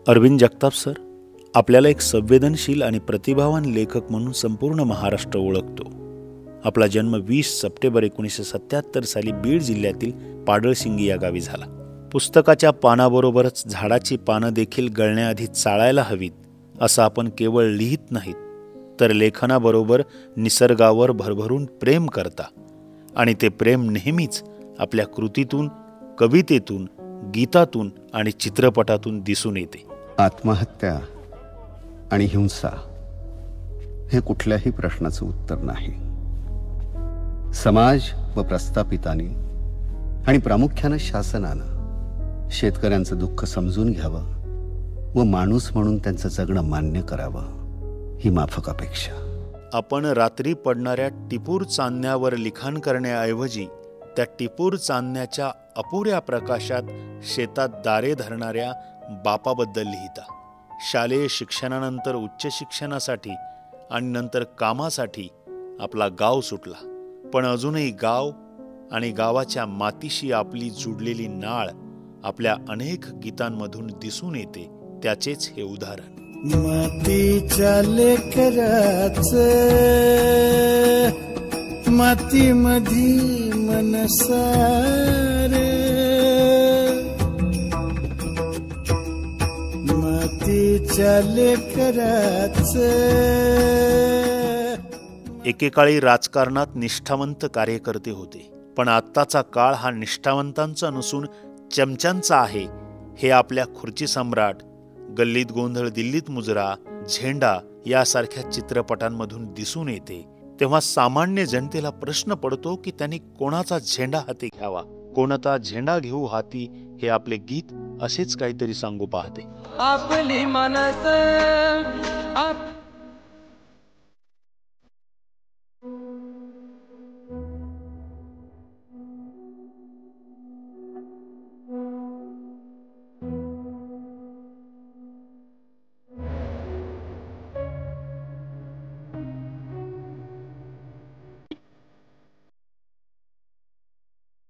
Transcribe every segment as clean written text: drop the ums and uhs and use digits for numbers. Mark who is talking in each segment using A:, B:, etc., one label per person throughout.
A: Arvind Jagtap sir आपल्याला एक संवेदनशील आणि प्रतिभावान लेखक म्हणून संपूर्ण महाराष्ट्र ओळखतो. आपला जन्म 20 सप्टेंबर 1977 साली बीड जिल्ह्यातील पाडळसिंगी या गावी झाला. पुस्तकाच्या पानाबरोबरच झाडाची पानं देखील गळण्याआधी चाळायला हवीत असं आपण केवळ लिहित नाहीत, तर लेखनाबरोबर निसर्गावर भरभरून प्रेम करता. आणि ते प्रेम नेहमीच आपल्या कृतीतून, कवितेतून, गीतातून आणि चित्रपटातून दिसून येते.
B: आत्महत्या आणि हिंसा हे कुठल्याही प्रश्नाचं उत्तर नाही. समाज व प्रस्थापितांनी आणि प्रामुख्यानं शासनानं शेतकऱ्यांचं दुःख समजून घ्यावं व माणूस म्हणून त्यांचं जगणं मान्य करावं ही माफक अपेक्षा.
A: आपण रात्री पडणाऱ्या टिपूर चांदण्यावर लिखाण करण्याऐवजी त्या टिपूर चांदण्याच्या अपुऱ्या प्रकाशात शेतात दारे धरणाऱ्या बापाबद्दल लिहिता. शालेय शिक्षणानंतर उच्च शिक्षणासाठी आणि नंतर कामासाठी आपला गाव सुटला, पण अजूनही गाव आणि गावाच्या मातीशी आपली जुडलेली नाळ आपल्या अनेक गीतांमधून दिसून येते. त्याचेच हे उदाहरण.
C: मातीच्या लेकराचं मातीमधी मनसार, मातीच्या लेकराचं.
A: एकेकाळी राजकारणात निष्ठावंत कार्यकर्ते होते, पण आत्ताचा काळ हा निष्ठावंतांचा नसून चमच्यांचा आहे हे आपल्या खुर्ची सम्राट, गल्लीत गोंधळ दिल्लीत मुजरा, झेंडा यासारख्या चित्रपटांमधून दिसून येते. तेव्हा सामान्य जनतेला प्रश्न पडतो की त्यांनी कोणाचा झेंडा हाती घ्यावा, कोणता झेंडा घेऊ हाती. हे आपले गीत असेच काहीतरी सांगू पाहते.
D: आपली मनस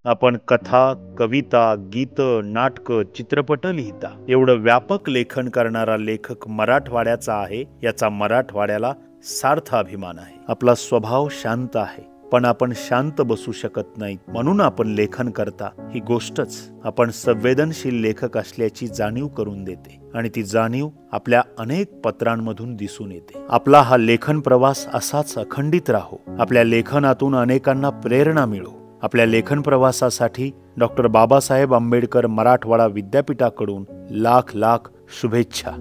A: आपण कथा, कविता, गीत, नाटक, चित्रपट लिहिता. एवढं व्यापक लेखन करणारा लेखक मराठवाड्याचा आहे याचा मराठवाड्याला सार्थ अभिमान आहे. आपला स्वभाव शांत आहे, पण आपण शांत बसू शकत नाही म्हणून आपण लेखन करता. ही गोष्टच आपण संवेदनशील लेखक असल्याची जाणीव करून देते आणि ती जाणीव आपल्या अनेक पत्रांमधून दिसून येते. आपला हा लेखन प्रवास असाच अखंडित राहो. आपल्या लेखनातून अनेकांना प्रेरणा मिळो. आपल्या लेखन प्रवासासाठी डॉक्टर बाबासाहेब आंबेडकर मराठवाडा विद्यापीठाकडून लाख लाख शुभेच्छा.